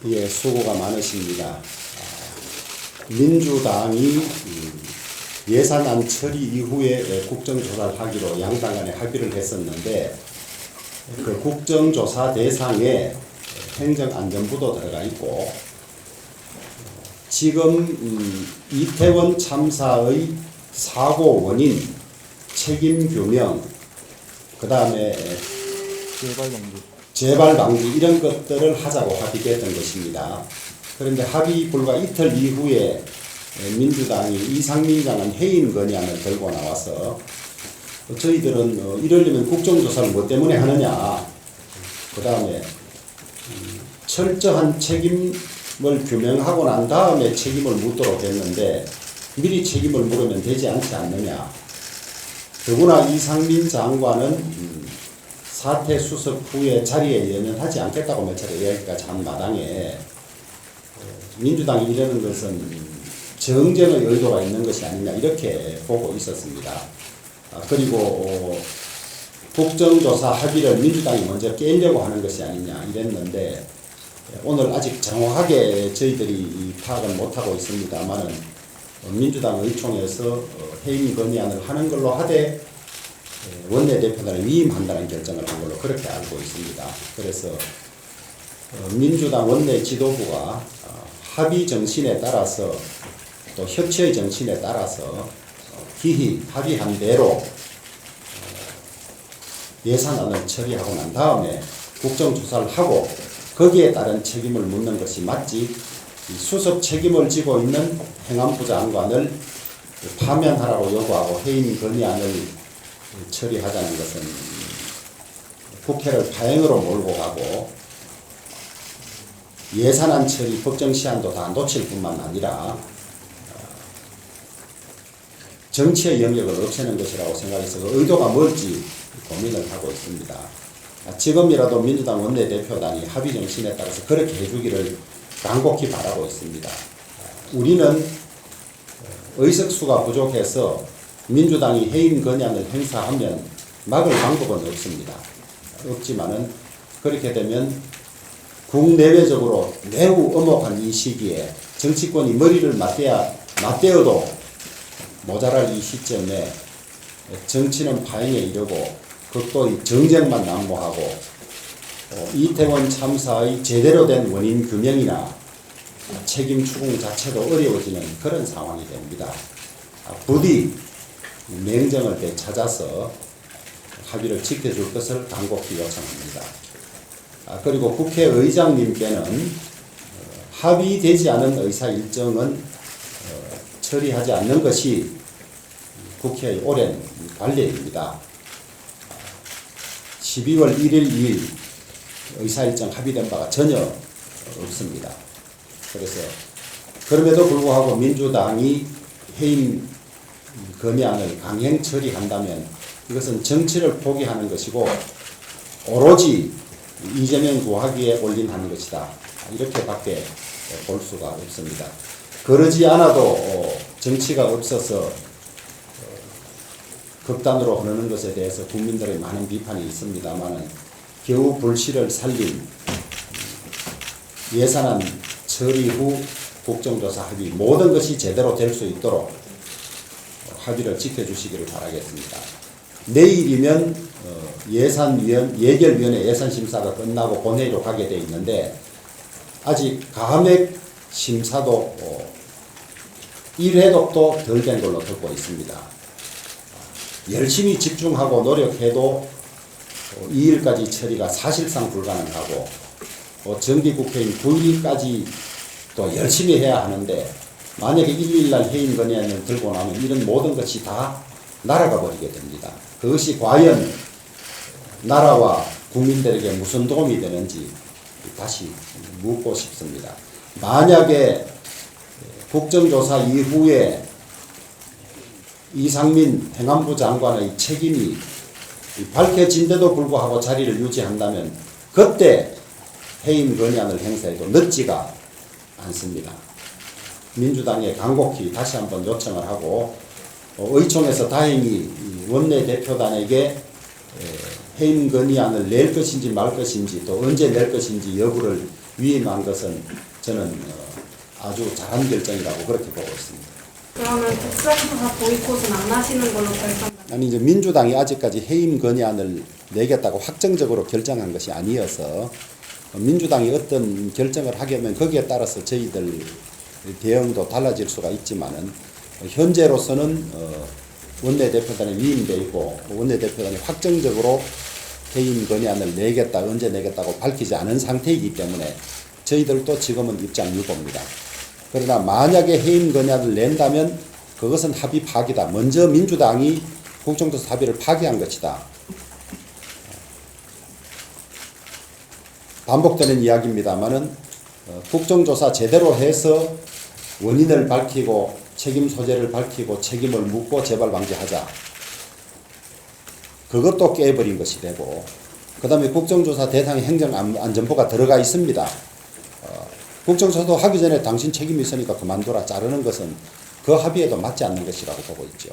예, 수고가 많으십니다. 민주당이 예산안 처리 이후에 국정조사를 하기로 양당 간에 합의를 했었는데, 그 국정조사 대상에 행정안전부도 들어가 있고, 지금 이태원 참사의 사고 원인, 책임 규명, 그 다음에 재발 방지 이런 것들을 하자고 합의됐던 것입니다. 그런데 합의 불과 이틀 이후에 민주당이 이상민 장관 해임 건의안을 들고 나와서 저희들은 이러려면 국정조사를 뭐 때문에 하느냐, 그 다음에 철저한 책임을 규명하고 난 다음에 책임을 묻도록 했는데 미리 책임을 물으면 되지 않지 않느냐. 더구나 이상민 장관은 사퇴 수습 후에 자리에 연연하지 않겠다고 몇 차례 이야기까지 한 마당에 민주당이 이러는 것은 정쟁의 의도가 있는 것이 아니냐 이렇게 보고 있었습니다. 그리고 국정조사 합의를 민주당이 먼저 깨려고 하는 것이 아니냐 이랬는데, 오늘 아직 정확하게 저희들이 파악을 못하고 있습니다만 민주당 의총에서 해임 건의안을 하는 걸로 하되 원내대표단을 위임한다는 결정을 한 걸로 그렇게 알고 있습니다. 그래서 민주당 원내 지도부가 합의 정신에 따라서 또 협치의 정신에 따라서 기히 합의한 대로 예산안을 처리하고 난 다음에 국정조사를 하고 거기에 따른 책임을 묻는 것이 맞지, 수습 책임을 지고 있는 행안부 장관을 파면하라고 요구하고 해임 건의안을 처리하자는 것은 국회를 파행으로 몰고 가고 예산안 처리 법정 시한도 다 놓칠 뿐만 아니라 정치의 영역을 없애는 것이라고 생각해서 의도가 뭘지 고민을 하고 있습니다. 지금이라도 민주당 원내대표단이 합의 정신에 따라서 그렇게 해주기를 간곡히 바라고 있습니다. 우리는 의석수가 부족해서 민주당이 해임 건의안을 행사하면 막을 방법은 없습니다. 없지만은 그렇게 되면 국내외적으로 매우 엄혹한 이 시기에 정치권이 머리를 맞대어도 모자랄 이 시점에 정치는 파행에 이르고 극도의 정쟁만 난무하고 이태원 참사의 제대로 된 원인 규명이나 책임 추궁 자체도 어려워지는 그런 상황이 됩니다. 부디 맹정을 되찾아서 합의를 지켜줄 것을 간곡히 요청합니다. 그리고 국회의장님께는 합의되지 않은 의사일정은 처리하지 않는 것이 국회의 오랜 관례입니다. 12월 1일, 2일 의사일정 합의된 바가 전혀 없습니다. 그래서 그럼에도 불구하고 민주당이 해임 건의안을 강행 처리한다면 이것은 정치를 포기하는 것이고 오로지 이재명 구하기에 올인하는 것이다. 이렇게밖에 볼 수가 없습니다. 그러지 않아도 정치가 없어서 극단으로 흐르는 것에 대해서 국민들의 많은 비판이 있습니다만 겨우 불씨를 살린 예산안 처리 후 국정조사 합의 모든 것이 제대로 될 수 있도록 합의를 지켜주시기를 바라겠습니다. 내일이면 예결위원회 예산심사가 끝나고 본회의로 가게 되어 있는데 아직 가맥 심사도 1회독도 덜 된 걸로 듣고 있습니다. 열심히 집중하고 노력해도 2일까지 처리가 사실상 불가능하고 정기국회인 9일까지 또 열심히 해야 하는데 만약에 1일날 해임 건의안을 들고 나면 이런 모든 것이 다 날아가 버리게 됩니다. 그것이 과연 나라와 국민들에게 무슨 도움이 되는지 다시 묻고 싶습니다. 만약에 국정조사 이후에 이상민 행안부 장관의 책임이 밝혀진데도 불구하고 자리를 유지한다면 그때 해임 건의안을 행사해도 늦지가 않습니다. 민주당에 간곡히 다시 한번 요청을 하고 의총에서 다행히 원내대표단에게 해임 건의안을 낼 것인지 말 것인지 또 언제 낼 것인지 여부를 위임한 것은 저는 아주 잘한 결정이라고 그렇게 보고 있습니다. 그러면 국정조사 보이콧은 안 하시는 걸로 결정됐나요? 아니 이제 민주당이 아직까지 해임 건의안을 내겠다고 확정적으로 결정한 것이 아니어서 민주당이 어떤 결정을 하게 되면 거기에 따라서 저희들 대응도 달라질 수가 있지만은 현재로서는 원내대표단에 위임돼 있고 원내대표단이 확정적으로 해임 건의안을 내겠다 언제 내겠다고 밝히지 않은 상태이기 때문에 저희들도 지금은 입장 유보입니다. 그러나 만약에 해임 건의안을 낸다면 그것은 합의 파기다. 먼저 민주당이 국정조사 합의를 파기한 것이다. 반복되는 이야기입니다만은 국정조사 제대로 해서 원인을 밝히고 책임 소재를 밝히고 책임을 묻고 재발 방지하자. 그것도 깨버린 것이 되고 그 다음에 국정조사 대상에 행정안전부가 들어가 있습니다. 국정조사도 하기 전에 당신 책임이 있으니까 그만둬라 자르는 것은 그 합의에도 맞지 않는 것이라고 보고 있죠.